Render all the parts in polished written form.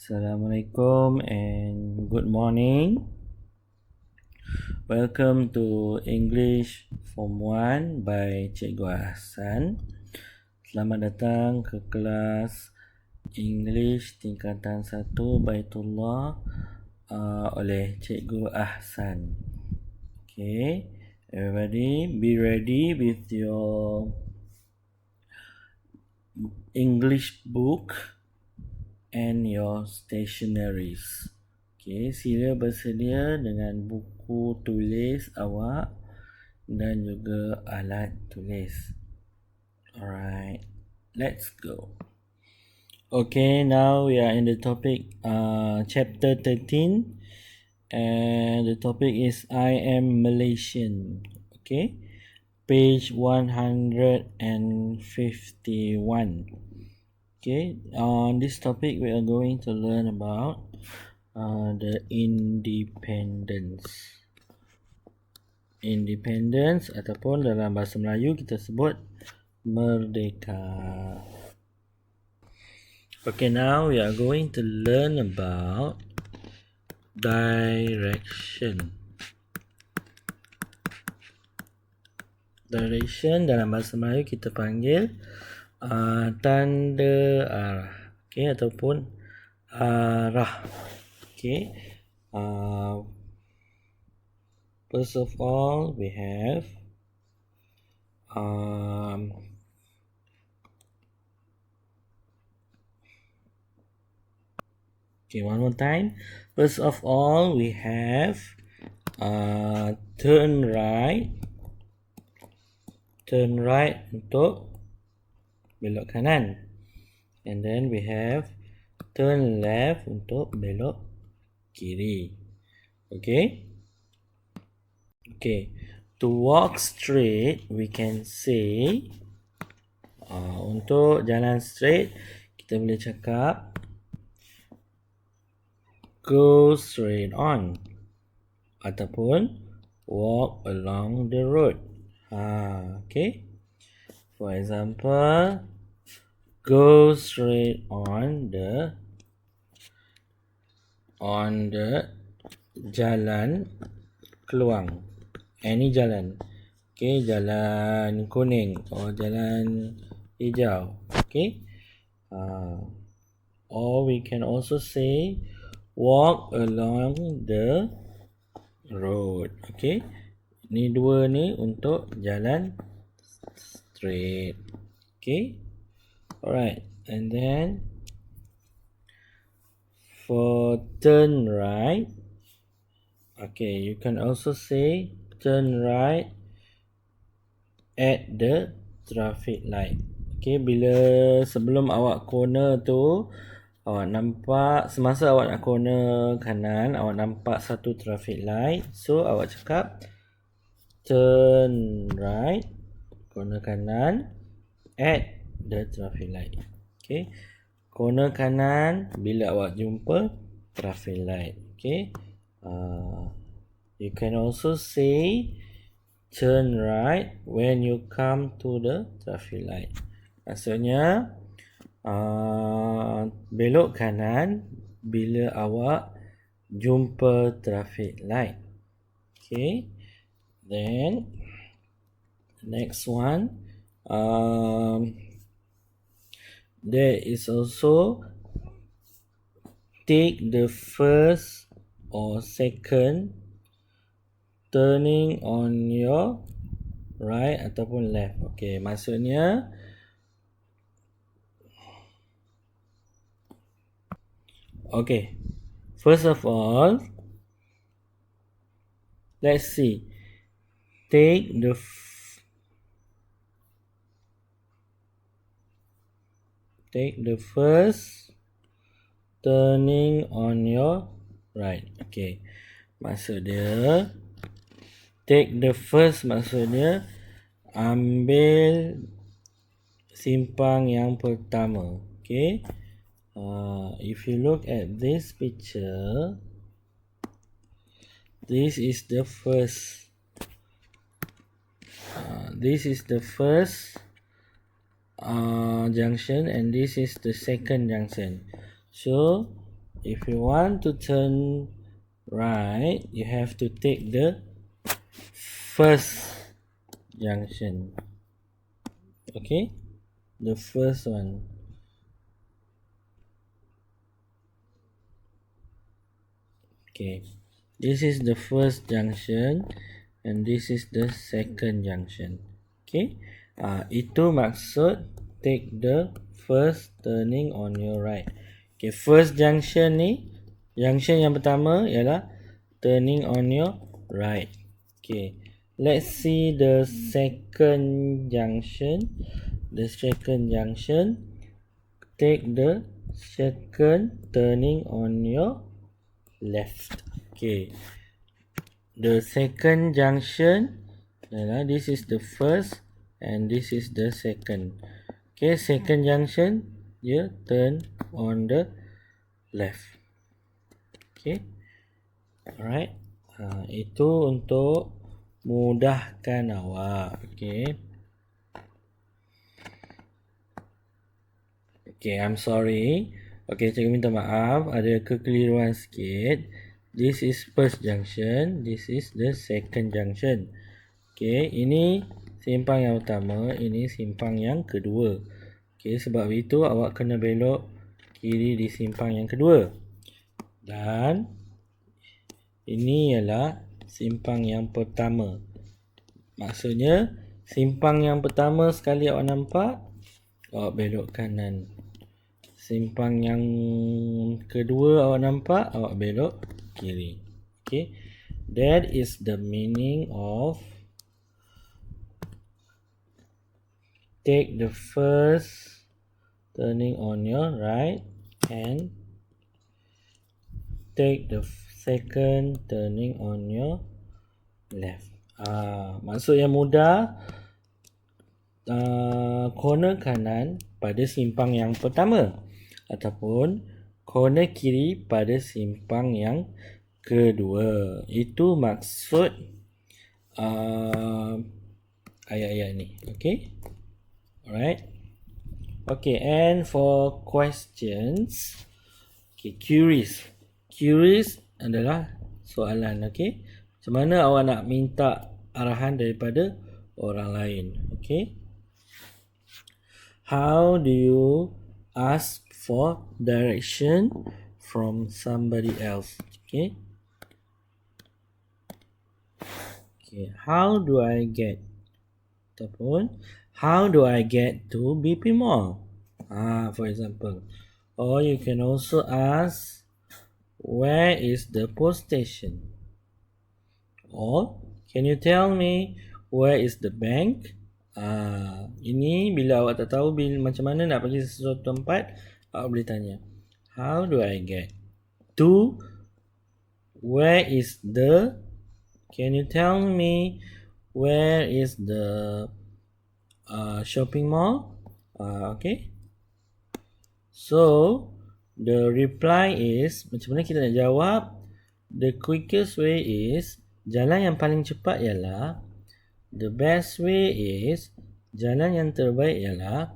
Assalamualaikum and good morning. Welcome to English Form 1 by Cikgu Ahsan. Selamat datang ke kelas English tingkatan 1 Baitullah oleh Cikgu Ahsan. Okay, everybody be ready with your English book and your stationaries. Okay, sila bersedia dengan buku tulis awak dan juga alat tulis. Alright, let's go. Okay, now we are in the topic chapter 13 and the topic is I am Malaysian. Okay, page 151. Okay, on this topic we are going to learn about the independence. Independence ataupun dalam bahasa Melayu kita sebut merdeka. Okay, now we are going to learn about direction. Direction dalam bahasa Melayu kita panggil tanda arah, okay, ataupun arah. Okay, first of all we have okay, one more time. First of all we have turn right untuk belok kanan, and then we have turn left untuk belok kiri. Okay, to walk straight we can say untuk jalan straight kita boleh cakap go straight on ataupun walk along the road. Okay, for example, go straight on the jalan Keluang, any jalan. Okay, jalan kuning or jalan hijau. Okay, or we can also say walk along the road. Okay, ni dua ni untuk jalan straight. Okay, alright, and then for turn right, okay, you can also say turn right at the traffic light. Okay, bila sebelum awak corner tu, awak nampak, semasa awak nak corner kanan, awak nampak satu traffic light. So, awak cakap turn right, corner kanan, at the traffic light. Okay, corner kanan bila awak jumpa traffic light. Okay, you can also say turn right when you come to the traffic light. Maksudnya belok kanan bila awak jumpa traffic light. Okay, then next one, there is also take the first or second turning on your right ataupun left. Okay, maksudnya okay, first of all, let's see. Take the first turning on your right. Okay, maksud dia take the first maksudnya ambil simpang yang pertama. Okay, if you look at this picture, this is the first junction and this is the second junction. So if you want to turn right, you have to take the first junction. Okay, the first one. Okay, this is the first junction and this is the second junction. Okay, itu maksud take the first turning on your right. Okay, first junction ni, junction yang pertama ialah turning on your right. Okay, let's see the second junction. The second junction, take the second turning on your left. Okay, the second junction, this is the first and this is the second. Okay, second junction, you turn on the left. Okay, alright. Itu untuk mudahkan awak. Okay. Okay, I'm sorry. Okay, cikgu minta maaf, ada kekeliruan sikit. This is first junction, this is the second junction. Okay, ini simpang yang utama, ini simpang yang kedua. Okay, sebab itu awak kena belok kiri di simpang yang kedua. Dan ini ialah simpang yang pertama. Maksudnya, simpang yang pertama sekali awak nampak, awak belok kanan. Simpang yang kedua awak nampak, awak belok kiri. Okay, that is the meaning of take the first turning on your right and take the second turning on your left. Maksud yang mudah, corner kanan pada simpang yang pertama ataupun corner kiri pada simpang yang kedua. Itu maksud ayat-ayat ni. Okay, alright. Okay, and for questions, okay, queries adalah soalan. Okay, macam mana awak nak minta arahan daripada orang lain. Okay, how do you ask for direction from somebody else? Okay, how do I get ataupun how do I get to BP Mall? For example, or you can also ask, where is the post station? Or can you tell me where is the bank? Ini bila awak tak tahu macam mana nak pergi sesuatu tempat, awak boleh tanya, how do I get to? Where is the? Can you tell me where is the shopping mall? Okay. So the reply is, macam mana kita nak jawab? The quickest way is, jalan yang paling cepat ialah, the best way is, jalan yang terbaik ialah.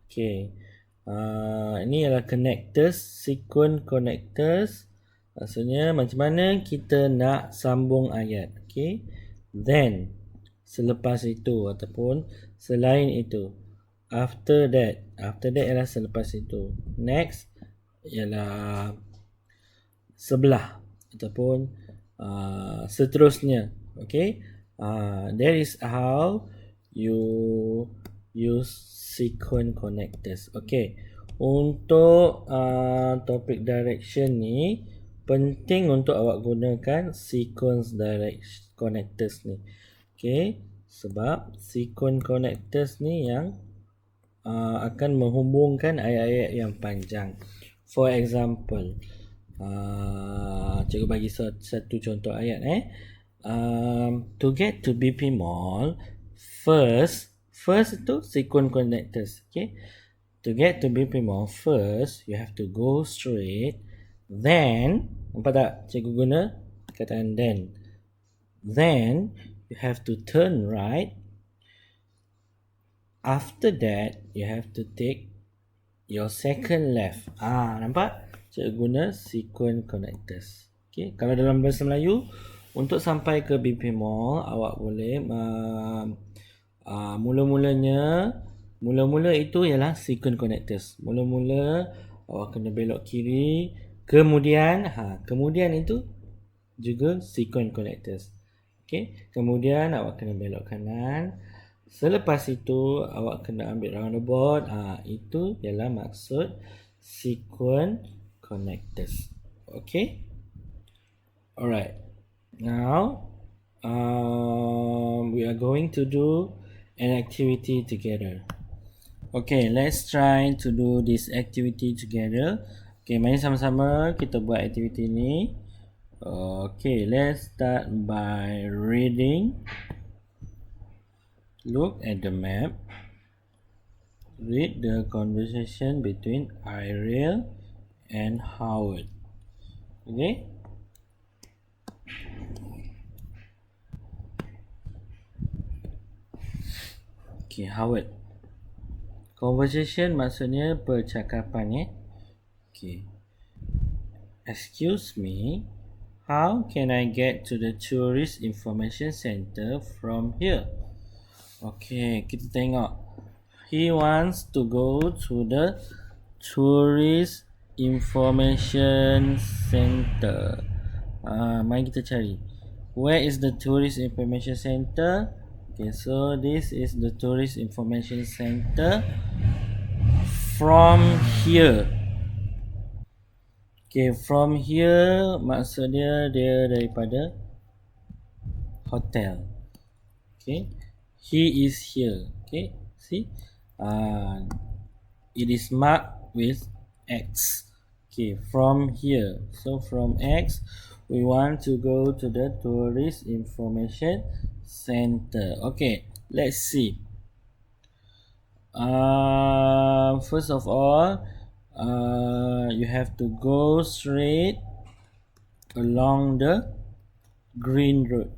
Okay, ini ialah connectors, sequence connectors. Maksudnya macam mana kita nak sambung ayat. Okay, then selepas itu ataupun selain itu, after that ialah selepas itu, next ialah sebelah ataupun seterusnya. Okay, that is how you use sequence connectors. Okay, untuk topik direction ni penting untuk awak gunakan sequence direct connectors ni. Okay, sebab sequence connectors ni yang akan menghubungkan ayat-ayat yang panjang. For example, cikgu bagi satu contoh ayat. To get to BP Mall, first itu sequence connectors. Okay, to get to BP Mall, first you have to go straight, then, nampak tak cikgu guna kataan then you have to turn right, after that you have to take your second left. Nampak? Cikgu guna sequence connectors. Okay. Kalau dalam bahasa Melayu, untuk sampai ke BP Mall, awak boleh mula-mula itu ialah sequence connectors. Mula-mula awak kena belok kiri, kemudian itu juga sequence connectors. Okay. Kemudian awak kena belok kanan. Selepas itu awak kena ambil roundabout. Itu ialah maksud sequence connectors. Okay. Alright. Now we are going to do an activity together. Okay, let's try to do this activity together. Okay, mari sama-sama kita buat aktiviti ni. Okay, let's start by reading. Look at the map. Read the conversation between Ariel and Howard. Okay? Okay, Howard. Conversation maksudnya percakapan. Okay. Excuse me, how can I get to the Tourist Information Center from here? Okay, kita tengok. He wants to go to the Tourist Information Center. Mari kita cari. Where is the Tourist Information Center? Okay, so this is the Tourist Information Center from here. Okay, from here maksudnya dia daripada hotel. Okay, he is here. Okay, see, it is marked with X. Okay, from here. So from X, we want to go to the Tourist Information Center. Okay, let's see. First of all, you have to go straight along the green road.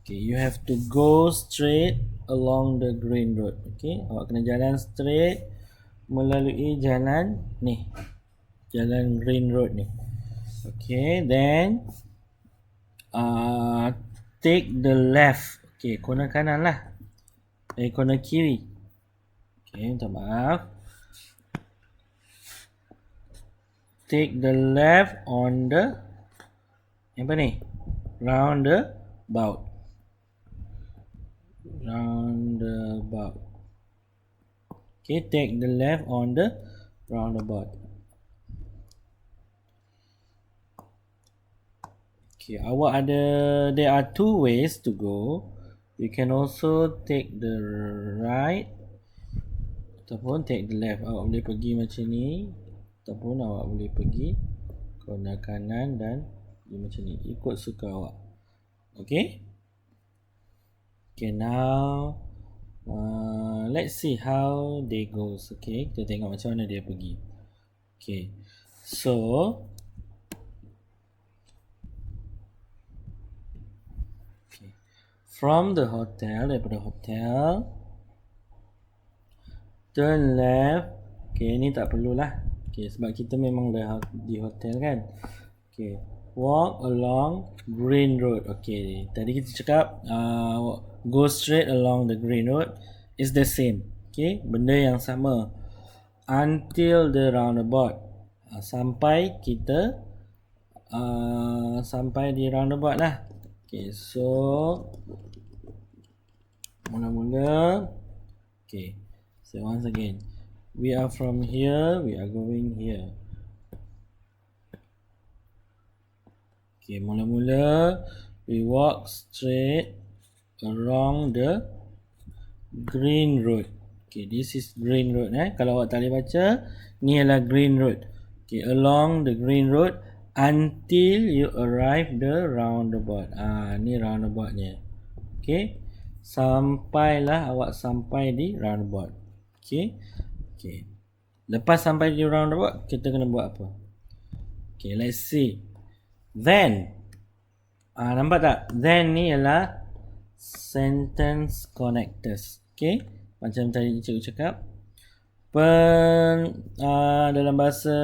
Okay, you have to go straight along the green road. Okay, awak kena jalan straight melalui jalan ni, jalan green road ni. Okay, then take the left. Okay, corner kanan lah. Corner kiri. Okay, minta maaf. Take the left on the apa ni? Roundabout. Roundabout. Okay, take the left on the roundabout. Okay, awak ada, there are two ways to go. You can also take the right ataupun take the left. Awak boleh pergi macam ni ataupun awak boleh pergi corner kanan dan macam ni. Ikut suka awak. Okay. Okay, now let's see how they goes. Okay, kita tengok macam mana dia pergi. Okay, so from the hotel, daripada hotel, turn left. Okay, ni tak perlulah. Okay, sebab kita memang dah di hotel kan. Okay, walk along green road. Okay, tadi kita cakap go straight along the green road is the same. Okay, benda yang sama until the roundabout. Sampai kita sampai di roundabout lah. Okay, so mula-mula. Okay, so once again, we are from here, we are going here. Okay, mula-mula we walk straight along the green road. Okay, this is green road. Kalau awak tak boleh baca, ni adalah green road. Okay, along the green road until you arrive the roundabout. Ni roundaboutnya. Okay, sampailah awak sampai di roundabout. Okay, okay. Lepas sampai di roundabout, kita kena buat apa? Okay, let's see. Then, nampak tak? Then ni ialah sentence connectors. Okay, macam tadi cikgu cakap. Dalam bahasa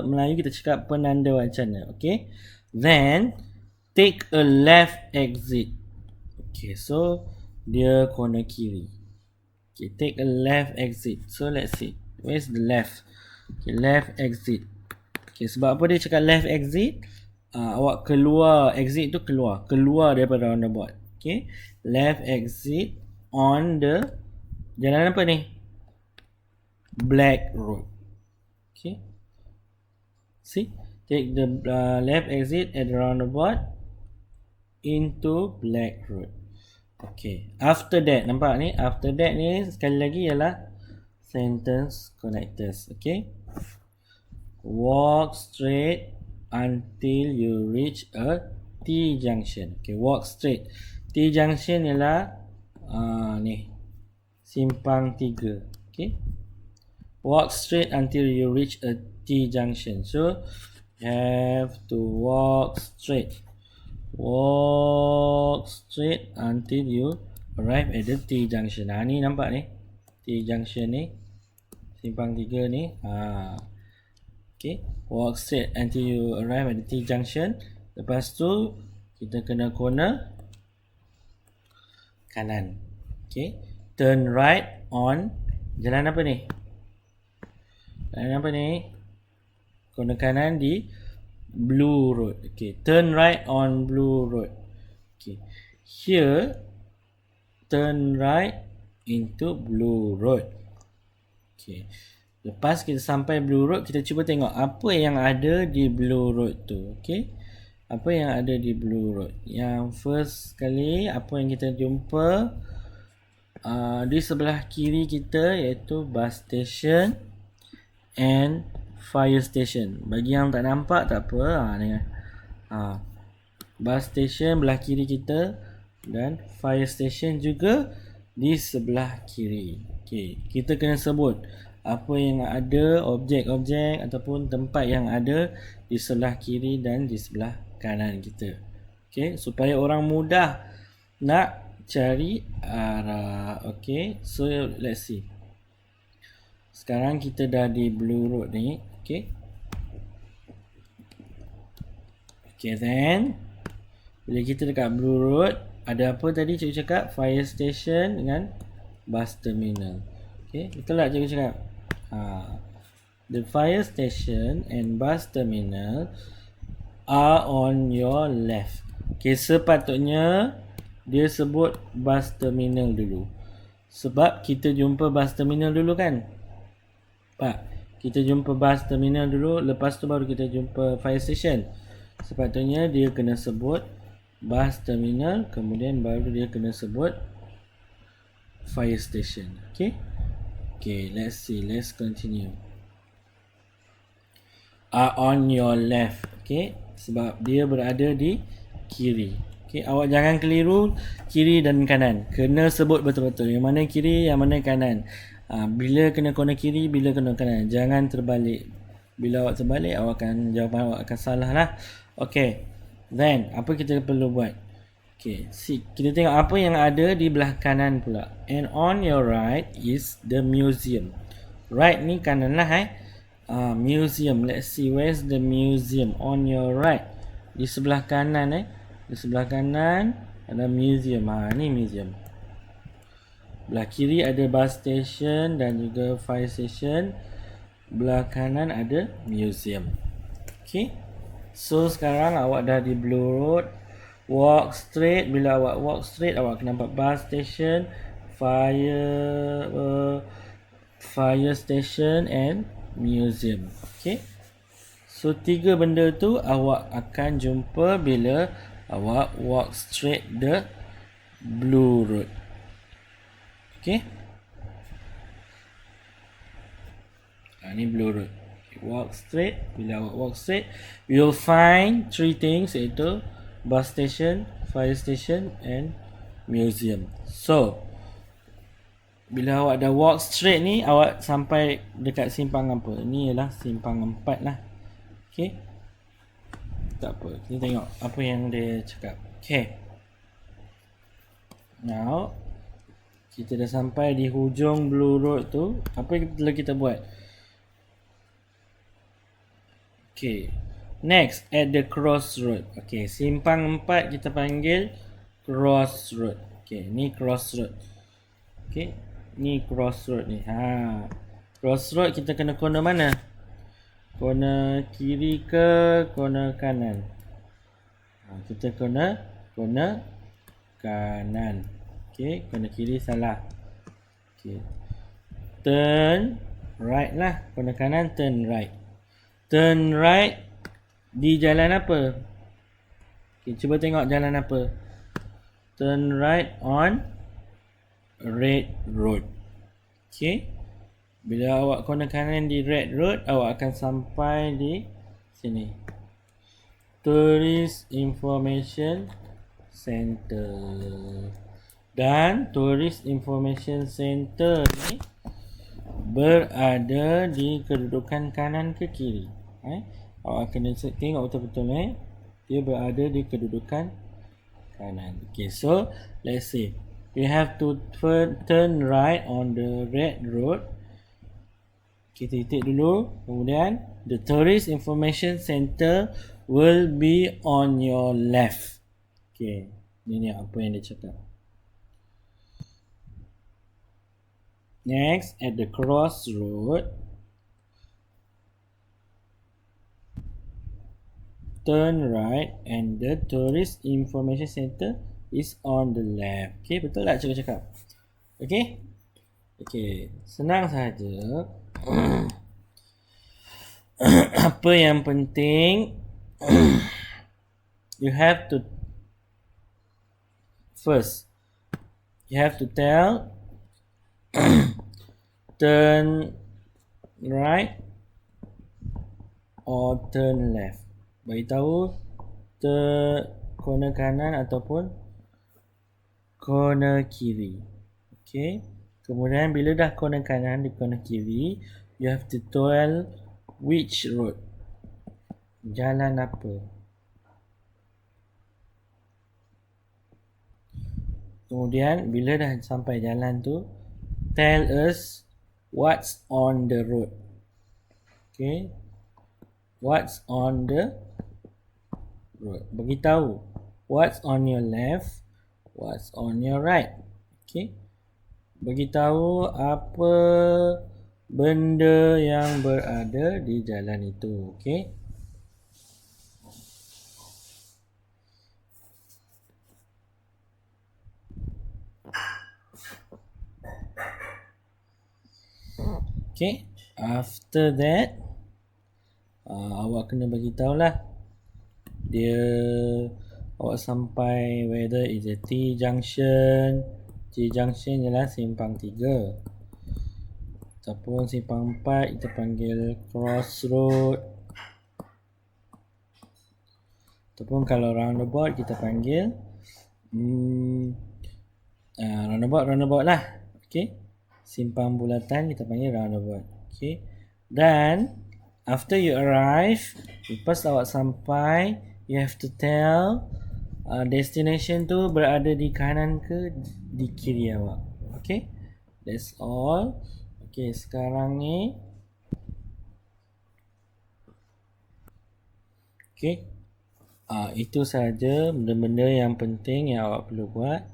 Melayu kita cakap penanda wacana. Okay. Then take a left exit. Okay, so dia corner kiri. Okay, take a left exit. So let's see, where's the left? Okay, left exit. Okay, sebab apa dia cakap left exit? Awak keluar, exit tu keluar daripada roundabout. Okay, left exit on the jalan apa ni? Black road. Okay, see, take the left exit at the roundabout into Black road. Okay, after that, nampak ni, after that ni sekali lagi ialah sentence connectors. Okay, walk straight until you reach a T junction. Okay, walk straight. T junction ialah ni simpang 3. Okay, walk straight until you reach a T junction. So have to walk straight. Walk straight until you arrive at the T junction. Ni nampak ni, T junction ni, simpang 3 ni. Okay, walk straight until you arrive at the T junction. Lepas tu kita kena corner kanan. Okay, turn right on jalan apa ni? Jalan apa ni? Corner kanan di Blue road. Okay, turn right on Blue road. Okay, here turn right into Blue road. Okay, lepas kita sampai Blue road, kita cuba tengok apa yang ada di Blue road tu. Okay, apa yang ada di Blue road? Yang first kali apa yang kita jumpa di sebelah kiri kita iaitu bus station and fire station. Bagi yang tak nampak tak apa, dengar. Bus station belah kiri kita dan fire station juga di sebelah kiri. Okey, kita kena sebut apa yang ada, objek-objek ataupun tempat yang ada di sebelah kiri dan di sebelah kanan kita. Okey, supaya orang mudah nak cari arah. Okey, so let's see. Sekarang kita dah di Blue road ni. Okay. Okay, then bila kita dekat Blue road, ada apa tadi cikgu cakap? Fire station dengan bus terminal. Okay, betul tak cikgu cakap? The fire station and bus terminal are on your left. Okay, sepatutnya dia sebut bus terminal dulu. Sebab kita jumpa bus terminal dulu kan? Pak, kita jumpa bus terminal dulu, lepas tu baru kita jumpa fire station. Sepatutnya dia kena sebut bus terminal, kemudian baru dia kena sebut fire station. Okay, okay, let's see, let's continue. On your left. Okay, sebab dia berada di kiri. Okay, awak jangan keliru kiri dan kanan, kena sebut betul-betul yang mana kiri, yang mana kanan. Bila kena corner kiri, bila kena kanan, jangan terbalik. Bila awak terbalik, jawapan awak akan salah lah. Okay, then apa kita perlu buat? Okay, kita tengok apa yang ada di belah kanan pula. And on your right is the museum. Right ni kanan lah museum. Let's see, where's the museum? On your right, di sebelah kanan di sebelah kanan ada museum. Ni museum. Belah kiri ada bus station dan juga fire station. Belah kanan ada museum. Okay, so sekarang awak dah di Blue road. Walk straight. Bila awak walk straight, awak akan nampak bus station, fire station and museum. Okay, so 3 benda tu awak akan jumpa bila awak walk straight the Blue road. Okay, ni Blue road. Walk straight. Bila awak walk straight, you'll find 3 things, iaitu bus station, fire station and museum. So bila awak dah walk straight ni, awak sampai dekat simpang apa? Ni ialah simpang 4 lah. Okay, tak apa, kita tengok apa yang dia cakap. Okay, now Kita dah sampai di hujung Blue Road tu. Apa yang kita buat? Okay. Next, at the crossroad. Okay, simpang 4 kita panggil crossroad. Okay, ni crossroad. Okay, ni crossroad ni. Crossroad kita kena corner mana? Corner kiri ke corner kanan? Kita corner kanan. Okay, corner kiri salah. Okay. Turn right lah. Corner kanan turn right. Turn right di jalan apa? Okay, cuba tengok jalan apa. Turn right on red road. Okay. Bila awak corner kanan di red road, awak akan sampai di sini. Tourist Information Center. Dan Tourist Information Center ni berada di kedudukan kanan ke kiri? Awak kena tengok betul-betul dia berada di kedudukan kanan. Okay, so let's say we have to turn right on the red road. Kita titik dulu. Kemudian the Tourist Information Center will be on your left. Okay, ini apa yang dia cakap. Next, at the crossroad, turn right and the Tourist Information Center is on the left. Okay, betul tak cikgu cakap? Okay? Okay, senang saja. Apa yang penting, you have to first, you have to tell turn right or turn left. Beritahu corner kanan ataupun corner kiri. Okay. Kemudian bila dah corner kanan di corner kiri, you have to tell which road. Jalan apa. Kemudian bila dah sampai jalan tu, tell us what's on the road. Okay. What's on the road. Beritahu what's on your left, what's on your right. Okay. Beritahu apa benda yang berada di jalan itu. Okay. Okay. After that, awak kena beritahu lah dia awak sampai whether is a T junction. T junction ialah simpang 3 ataupun simpang 4 kita panggil crossroad, ataupun kalau roundabout kita panggil roundabout lah. Okay. Simpang bulatan kita panggil roundabout. Okay. Dan after you arrive, lepas awak sampai, you have to tell destination tu berada di kanan ke di kiri awak. Okay. That's all. Okay, sekarang ni okay. Itu saja benda-benda yang penting yang awak perlu buat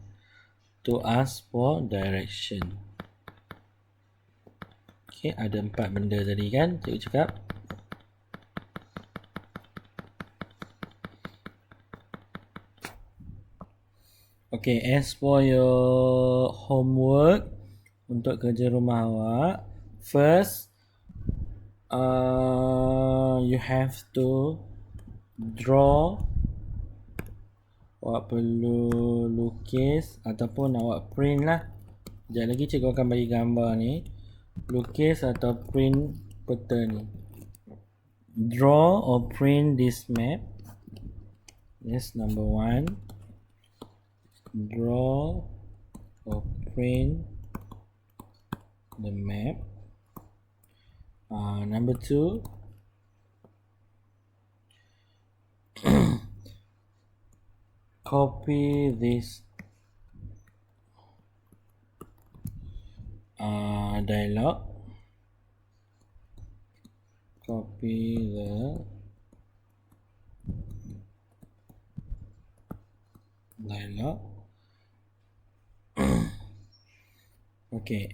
to ask for direction. Okay, ada 4 benda tadi kan cikgu cakap. Okay, as for your homework, untuk kerja rumah awak, first you have to draw. Awak perlu lukis ataupun awak print lah. Sekejap lagi cikgu akan bagi gambar ni. Lukis atau print peta ni. Draw or print this map. Yes, number 1. Draw or print the map. Number 2. Copy this dialog. Copy the dialog. Okay,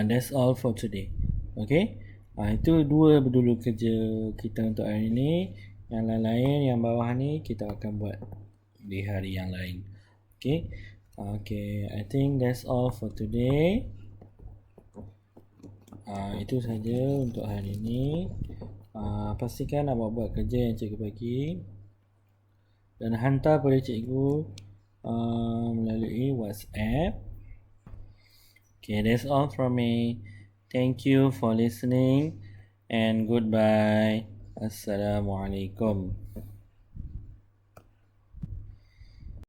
that's all for today. Okay, itu dua dulu kerja kita untuk hari ni. Yang lain-lain yang bawah ni kita akan buat di hari yang lain. Okay, I think that's all for today. Itu saja untuk hari ni. Pastikan awak buat kerja yang cikgu bagi dan hantar pada cikgu melalui WhatsApp. Okay, that's all from me. Thank you for listening and goodbye. Assalamualaikum.